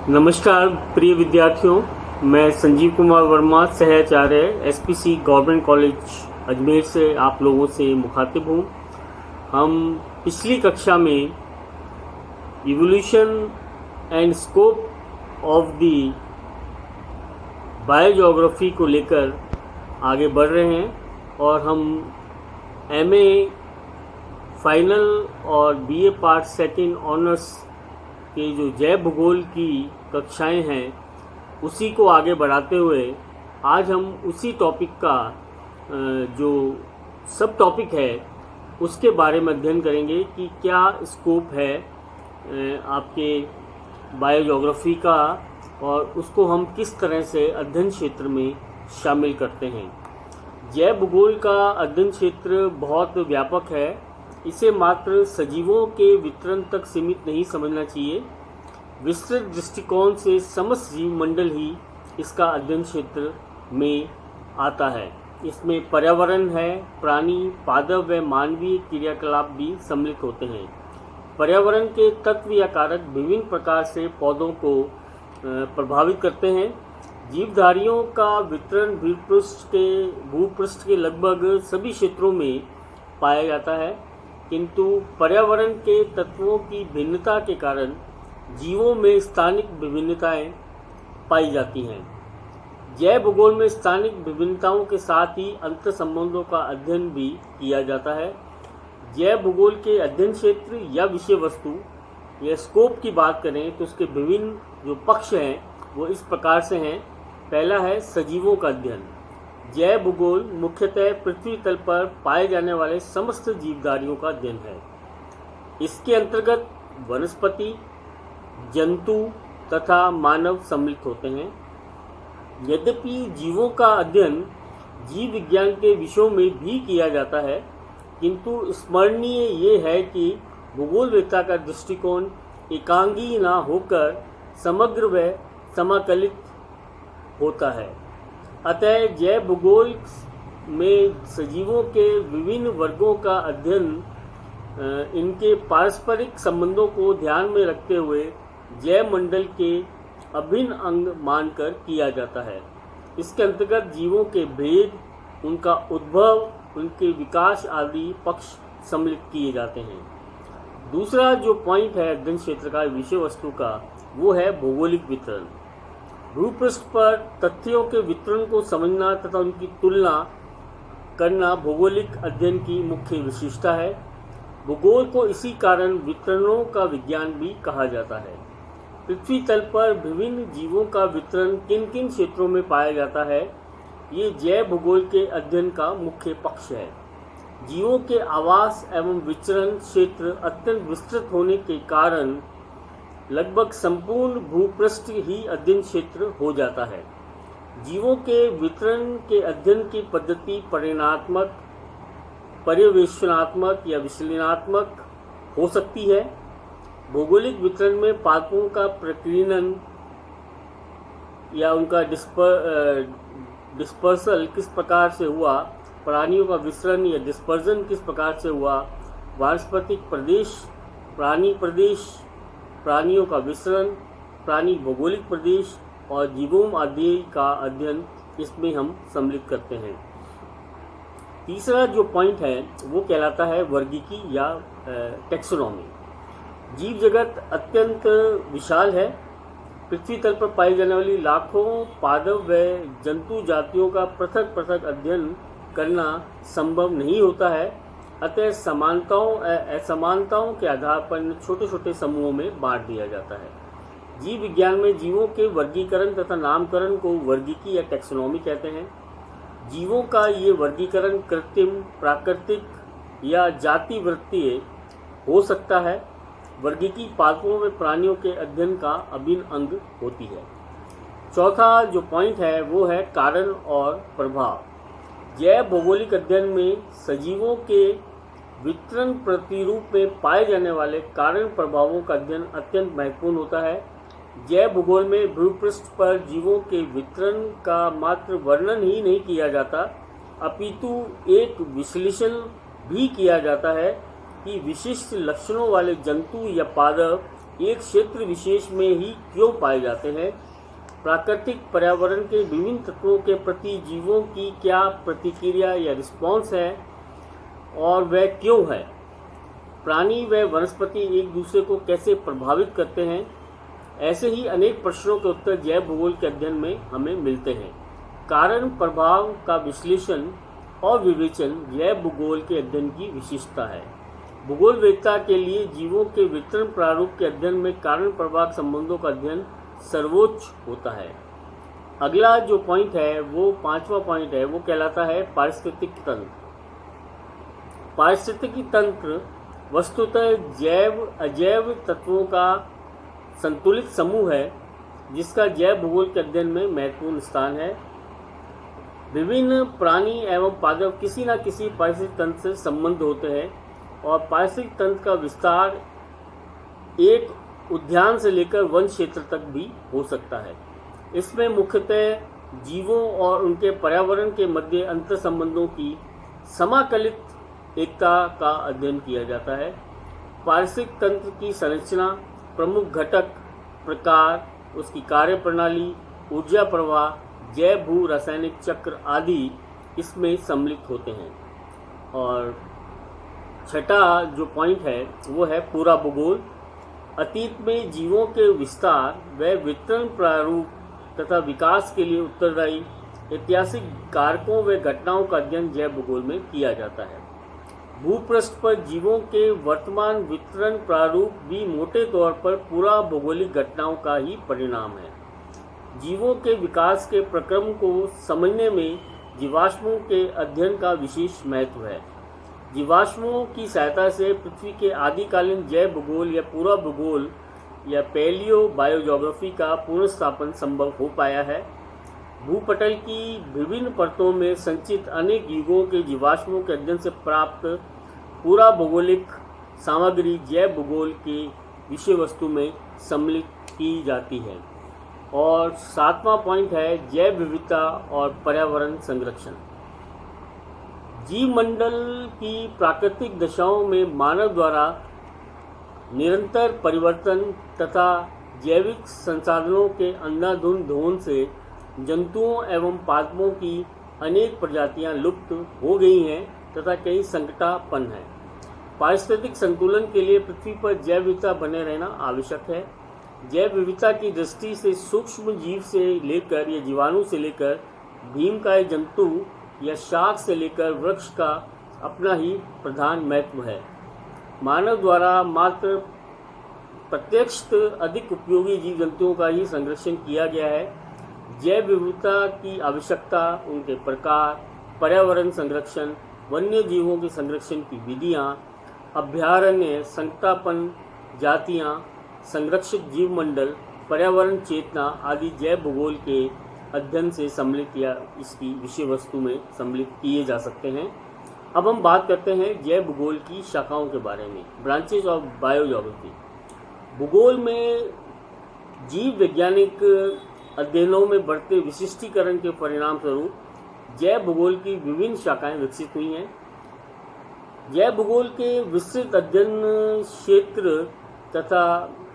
नमस्कार प्रिय विद्यार्थियों, मैं संजीव कुमार वर्मा सहआचार्य एसपीसी गवर्नमेंट कॉलेज अजमेर से आप लोगों से मुखातिब हूँ। हम पिछली कक्षा में evolution and scope of the biogeography को लेकर आगे बढ़ रहे हैं और हम एमए फाइनल और बीए पार्ट सेकंड ऑनर्स के जो जैव भूगोल की कक्षाएं हैं उसी को आगे बढ़ाते हुए आज हम उसी टॉपिक का जो सब टॉपिक है उसके बारे में अध्ययन करेंगे कि क्या स्कोप है आपके बायोजियोग्राफी का और उसको हम किस तरह से अध्ययन क्षेत्र में शामिल करते हैं। जैव भूगोल का अध्ययन क्षेत्र बहुत व्यापक है। इसे मात्र सजीवों के वितरण तक सीमित नहीं समझना चाहिए। विस्तृत दृष्टिकोण से समस्त जीव मंडल ही इसका अध्ययन क्षेत्र में आता है। इसमें पर्यावरण है, प्राणी, पादप व मानवीय क्रियाकलाप भी सम्मिलित होते हैं। पर्यावरण के तत्व या कारक विभिन्न प्रकार से पौधों को प्रभावित करते हैं। जीवधारियों का वितरण भूपृष्ठ के लगभग सभी क्षेत्रों में पाया जाता है, किंतु पर्यावरण के तत्वों की भिन्नता के कारण जीवों में स्थानिक विभिन्नताएं पाई जाती हैं। जैव भूगोल में स्थानिक विभिन्नताओं के साथ ही अंतर संबंधों का अध्ययन भी किया जाता है। जैव भूगोल के अध्ययन क्षेत्र या विषय वस्तु या स्कोप की बात करें तो उसके विभिन्न जो पक्ष हैं वो इस प्रकार से हैं। पहला है सजीवों का अध्ययन। जैव भूगोल मुख्यतः पृथ्वी तल पर पाए जाने वाले समस्त जीवधारियों का अध्ययन है। इसके अंतर्गत वनस्पति, जंतु तथा मानव सम्मिलित होते हैं। यद्यपि जीवों का अध्ययन जीव विज्ञान के विषयों में भी किया जाता है, किंतु स्मरणीय ये है कि भूगोलवेत्ता का दृष्टिकोण एकांगी न होकर समग्र व समाकलित होता है। अतः जैव भूगोल में सजीवों के विभिन्न वर्गों का अध्ययन इनके पारस्परिक संबंधों को ध्यान में रखते हुए जैव मंडल के अभिन्न अंग मानकर किया जाता है। इसके अंतर्गत जीवों के भेद, उनका उद्भव, उनके विकास आदि पक्ष सम्मिलित किए जाते हैं। दूसरा जो पॉइंट है अध्ययन क्षेत्र का विषय वस्तु का वो है भौगोलिक वितरण। भूपृष्ठ पर तथ्यों के वितरण को समझना तथा उनकी तुलना करना भौगोलिक अध्ययन की मुख्य विशेषता है। भूगोल को इसी कारण वितरणों का विज्ञान भी कहा जाता है। पृथ्वी तल पर विभिन्न जीवों का वितरण किन किन क्षेत्रों में पाया जाता है, ये जैव भूगोल के अध्ययन का मुख्य पक्ष है। जीवों के आवास एवं विचरण क्षेत्र अत्यंत विस्तृत होने के कारण लगभग संपूर्ण भूपृष्ठ ही अध्ययन क्षेत्र हो जाता है। जीवों के वितरण के अध्ययन की पद्धति परिणात्मक, पर्यवेक्षणात्मक या विश्लेषणात्मक हो सकती है। भौगोलिक वितरण में पादपों का प्रकीर्णन या उनका डिस्पर्सल किस प्रकार से हुआ, प्राणियों का विसरण या डिस्पर्जन किस प्रकार से हुआ, वानस्पतिक प्रदेश, प्राणी प्रदेश, प्राणियों का विसरण, प्राणी भौगोलिक प्रदेश और जीवोम आदि का अध्ययन इसमें हम सम्मिलित करते हैं। तीसरा जो पॉइंट है वो कहलाता है वर्गीकी या टैक्सोनॉमी। जीव जगत अत्यंत विशाल है। पृथ्वी तल पर पाई जाने वाली लाखों पादप व जंतु जातियों का पृथक पृथक अध्ययन करना संभव नहीं होता है। अतः समानताओं असमानताओं के आधार पर छोटे छोटे समूहों में बांट दिया जाता है। जीव विज्ञान में जीवों के वर्गीकरण तथा नामकरण को वर्गीकी या टैक्सोनॉमी कहते हैं। जीवों का ये वर्गीकरण कृत्रिम, प्राकृतिक या जातिवृत्तीय हो सकता है। वर्गीकी पादपों व प्राणियों के अध्ययन का अभिन्न अंग होती है। चौथा जो पॉइंट है वो है कारण और प्रभाव। जैव भौगोलिक अध्ययन में सजीवों के वितरण प्रतिरूप में पाए जाने वाले कारण प्रभावों का अध्ययन अत्यंत महत्वपूर्ण होता है। जैव भूगोल में भूपृष्ठ पर जीवों के वितरण का मात्र वर्णन ही नहीं किया जाता, अपितु एक विश्लेषण भी किया जाता है कि विशिष्ट लक्षणों वाले जंतु या पादप एक क्षेत्र विशेष में ही क्यों पाए जाते हैं? प्राकृतिक पर्यावरण के विभिन्न तत्वों के प्रति जीवों की क्या प्रतिक्रिया या रिस्पॉन्स है और वह क्यों है? प्राणी व वनस्पति एक दूसरे को कैसे प्रभावित करते हैं? ऐसे ही अनेक प्रश्नों के उत्तर जैव भूगोल के अध्ययन में हमें मिलते हैं। कारण प्रभाव का विश्लेषण और विवेचन जैव भूगोल के अध्ययन की विशेषता है। भूगोलवेत्ता के लिए जीवों के वितरण प्रारूप के अध्ययन में कारण प्रभाव संबंधों का अध्ययन सर्वोच्च होता है। अगला जो पॉइंट है वो 5वां पॉइंट है, वो कहलाता है पारिस्थितिक तंत्र। पारिस्थितिकी तंत्र वस्तुतः जैव अजैव तत्वों का संतुलित समूह है जिसका जैव भूगोल के अध्ययन में महत्वपूर्ण स्थान है। विभिन्न प्राणी एवं पादप किसी न किसी पारिस्थितिक तंत्र से संबंध होते हैं और पारिस्थितिक तंत्र का विस्तार एक उद्यान से लेकर वन क्षेत्र तक भी हो सकता है। इसमें मुख्यतः जीवों और उनके पर्यावरण के मध्य अंतर संबंधों की समाकलित एकता का अध्ययन किया जाता है। पारिस्थितिक तंत्र की संरचना, प्रमुख घटक, प्रकार, उसकी कार्यप्रणाली, ऊर्जा प्रवाह, जैव भू रासायनिक चक्र आदि इसमें सम्मिलित होते हैं। और छठा जो पॉइंट है वो है पूरा भूगोल। अतीत में जीवों के विस्तार व वितरण प्रारूप तथा विकास के लिए उत्तरदायी ऐतिहासिक कारकों व घटनाओं का अध्ययन जैव भूगोल में किया जाता है। भूपृष्ठ पर जीवों के वर्तमान वितरण प्रारूप भी मोटे तौर पर पूरा भौगोलिक घटनाओं का ही परिणाम है। जीवों के विकास के प्रक्रम को समझने में जीवाश्मों के अध्ययन का विशेष महत्व है। जीवाश्मों की सहायता से पृथ्वी के आदिकालीन जैव भूगोल या पूरा भूगोल या पैलियो बायोजोग्राफी का पुनर्स्थापन संभव हो पाया है। भूपटल की विभिन्न परतों में संचित अनेक युगों के जीवाश्मों के अध्ययन से प्राप्त पूरा भौगोलिक सामग्री जैव भूगोल के विषय वस्तु में सम्मिलित की जाती है। और 7वां पॉइंट है जैव विविधता और पर्यावरण संरक्षण। जीवमंडल की प्राकृतिक दशाओं में मानव द्वारा निरंतर परिवर्तन तथा जैविक संसाधनों के अंधाधुंध दोहन से जंतुओं एवं पादपों की अनेक प्रजातियां लुप्त हो गई हैं तथा कई संकटापन्न है। पारिस्थितिक संतुलन के लिए पृथ्वी पर जैव विविधता बने रहना आवश्यक है। जैव विविधता की दृष्टि से सूक्ष्म जीव से लेकर या जीवाणु से लेकर भीमकाय जंतु या शाक से लेकर वृक्ष का अपना ही प्रधान महत्व है। मानव द्वारा मात्र प्रत्यक्षतः अधिक उपयोगी जीव जंतुओं का ही संरक्षण किया गया है। जैव विविधता की आवश्यकता, उनके प्रकार, पर्यावरण संरक्षण, वन्य जीवों के संरक्षण की विधियाँ, अभयारण्य, संकटापन्न जातियाँ, संरक्षित जीवमंडल, पर्यावरण चेतना आदि जैव भूगोल के अध्ययन से सम्मिलित या इसकी विषय वस्तु में सम्मिलित किए जा सकते हैं। अब हम बात करते हैं जैव भूगोल की शाखाओं के बारे में, ब्रांचेज ऑफ बायोजोग्राफी। भूगोल में जीव वैज्ञानिक अध्ययनों में बढ़ते विशिष्टीकरण के परिणाम स्वरूप जैव भूगोल की विभिन्न शाखाएं विकसित हुई हैं। जैव भूगोल के विस्तृत अध्ययन क्षेत्र तथा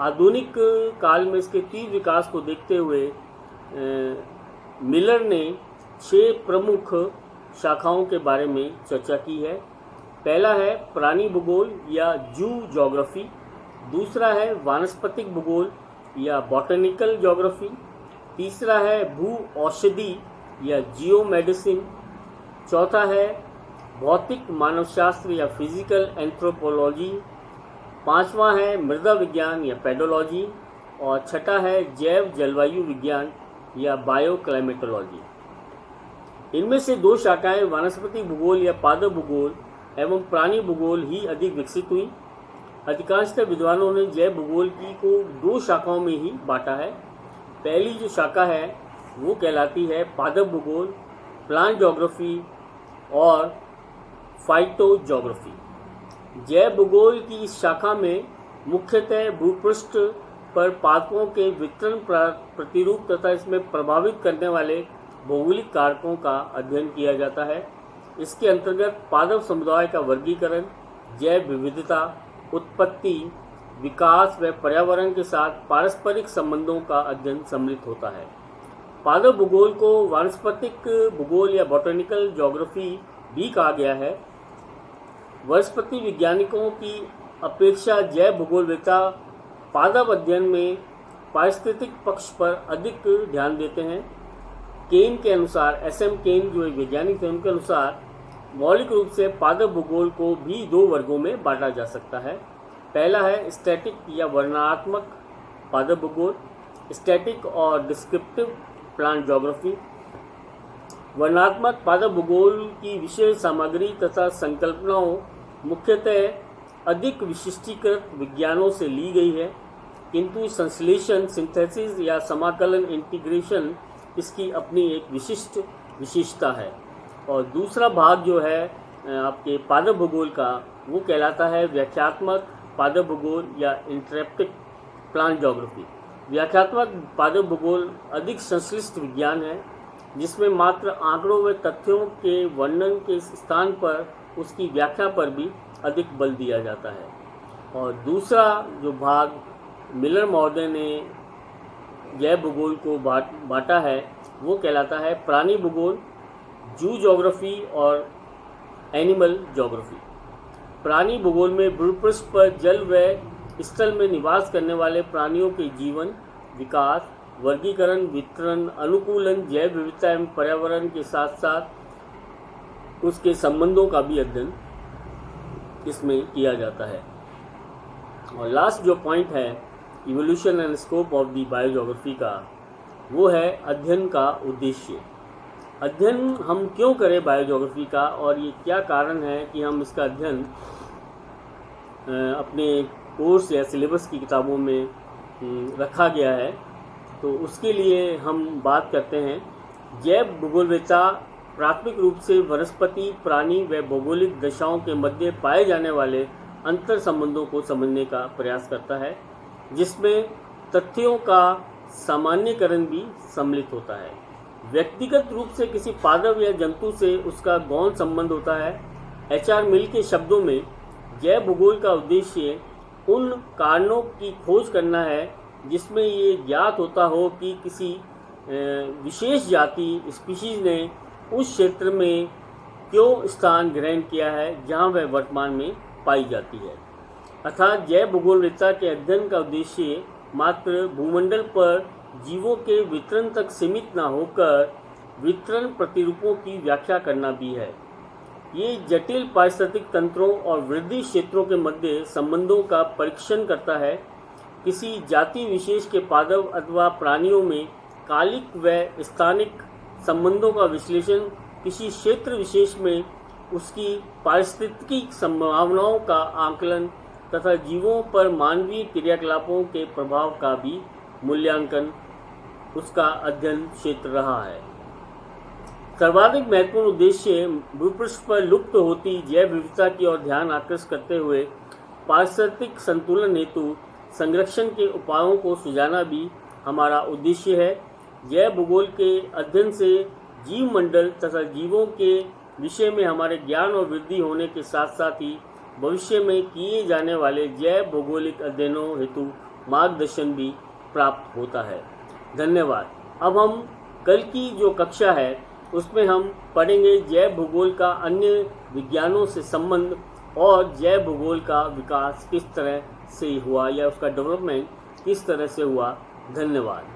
आधुनिक काल में इसके तीव्र विकास को देखते हुए मिलर ने 6 प्रमुख शाखाओं के बारे में चर्चा की है। पहला है प्राणी भूगोल या जू ज्योग्राफी, दूसरा है वानस्पतिक भूगोल या बॉटनिकल ज्योग्राफी, तीसरा है भू औषधि या जियो मेडिसिन, चौथा है भौतिक मानवशास्त्र या फिजिकल एंथ्रोपोलॉजी, पांचवा है मृदा विज्ञान या पेडोलॉजी और छठा है जैव जलवायु विज्ञान या बायोक्लाइमेटोलॉजी। इनमें से 2 शाखाएं वनस्पति भूगोल या पादप भूगोल एवं प्राणी भूगोल ही अधिक विकसित हुई। अधिकांशतः विद्वानों ने जैव भूगोल की को 2 शाखाओं में ही बांटा है। पहली जो शाखा है वो कहलाती है पादप भूगोल, प्लांट ज्योग्राफी और फाइटो ज्योग्राफी। जैव भूगोल की इस शाखा में मुख्यतः भूपृष्ठ पर पादपों के वितरण प्रतिरूप तथा इसमें प्रभावित करने वाले भौगोलिक कारकों का अध्ययन किया जाता है। इसके अंतर्गत पादप समुदाय का वर्गीकरण, जैव विविधता, उत्पत्ति, विकास व पर्यावरण के साथ पारस्परिक संबंधों का अध्ययन सम्मिलित होता है। पादप भूगोल को वनस्पतिक भूगोल या बॉटनिकल ज्योग्राफी भी कहा गया है। वनस्पति वैज्ञानिकों की अपेक्षा जैव भूगोलवेत्ता पादप अध्ययन में पारिस्थितिक पक्ष पर अधिक ध्यान देते हैं। केन के अनुसार, SM केन जो एक वैज्ञानिक थे, उनके अनुसार मौलिक रूप से पादप भूगोल को भी 2 वर्गों में बांटा जा सकता है। पहला है स्टैटिक या वर्णनात्मक पादप भूगोल, स्टैटिक और डिस्क्रिप्टिव प्लांट ज्योग्राफी। वर्णनात्मक पादप भूगोल की विशेष सामग्री तथा संकल्पनाओं मुख्यतः अधिक विशिष्टीकृत विज्ञानों से ली गई है, किंतु संश्लेषण, सिंथेसिस या समाकलन, इंटीग्रेशन इसकी अपनी एक विशिष्ट विशेषता है। और दूसरा भाग जो है आपके पादप भूगोल का, वो कहलाता है व्याख्यात्मक पादप भूगोल या इंटरैक्टिव प्लांट ज्योग्राफी। व्याख्यात्मक पादप भूगोल अधिक संश्लिष्ट विज्ञान है, जिसमें मात्र आंकड़ों व तथ्यों के वर्णन के स्थान पर उसकी व्याख्या पर भी अधिक बल दिया जाता है। और दूसरा जो भाग मिलर महोदय ने जैव भूगोल को बांटा है, वो कहलाता है प्राणी भूगोल, जू ज्योग्राफी और एनिमल ज्योग्राफी। प्राणी भूगोल में भूपृष्ठ पर जल व स्थल में निवास करने वाले प्राणियों के जीवन, विकास, वर्गीकरण, वितरण, अनुकूलन, जैव विविधता एवं पर्यावरण के साथ साथ उसके संबंधों का भी अध्ययन इसमें किया जाता है। और लास्ट जो पॉइंट है evolution and scope of the biogeography का, वो है अध्ययन का उद्देश्य। अध्ययन हम क्यों करें बायोज्योग्राफी का, और ये क्या कारण है कि हम इसका अध्ययन अपने कोर्स या सिलेबस की किताबों में रखा गया है। तो उसके लिए हम बात करते हैं। जैव भूगोलवेत्ता प्राथमिक रूप से वनस्पति, प्राणी व भौगोलिक दशाओं के मध्य पाए जाने वाले अंतर संबंधों को समझने का प्रयास करता है, जिसमें तथ्यों का सामान्यीकरण भी सम्मिलित होता है। व्यक्तिगत रूप से किसी पादप या जंतु से उसका गौण संबंध होता है। HR मिल के शब्दों में जैव भूगोल का उद्देश्य उन कारणों की खोज करना है जिसमें ये ज्ञात होता हो कि किसी विशेष जाति स्पीशीज ने उस क्षेत्र में क्यों स्थान ग्रहण किया है जहां वह वर्तमान में पाई जाती है। अर्थात जैव भूगोलवेत्ता के अध्ययन का उद्देश्य मात्र भूमंडल पर जीवों के वितरण तक सीमित न होकर वितरण प्रतिरूपों की व्याख्या करना भी है। ये जटिल पारिस्थितिक तंत्रों और वृद्धि क्षेत्रों के मध्य संबंधों का परीक्षण करता है। किसी जाति विशेष के पादप अथवा प्राणियों में कालिक व स्थानिक संबंधों का विश्लेषण, किसी क्षेत्र विशेष में उसकी पारिस्थितिकी संभावनाओं का आकलन तथा जीवों पर मानवीय क्रियाकलापों के प्रभाव का भी मूल्यांकन उसका अध्ययन क्षेत्र रहा है। सर्वाधिक महत्वपूर्ण उद्देश्य भूपृष्ठ पर लुप्त होती जैव विविधता की ओर ध्यान आकर्षित करते हुए पारिस्थितिक संतुलन हेतु संरक्षण के उपायों को सुझाना भी हमारा उद्देश्य है। जैव भूगोल के अध्ययन से जीव मंडल तथा जीवों के विषय में हमारे ज्ञान और वृद्धि होने के साथ साथ ही भविष्य में किए जाने वाले जैव भौगोलिक अध्ययनों हेतु मार्गदर्शन भी प्राप्त होता है। धन्यवाद। अब हम कल की जो कक्षा है उसमें हम पढ़ेंगे जैव भूगोल का अन्य विज्ञानों से संबंध और जैव भूगोल का विकास किस तरह से हुआ या उसका डेवलपमेंट किस तरह से हुआ। धन्यवाद।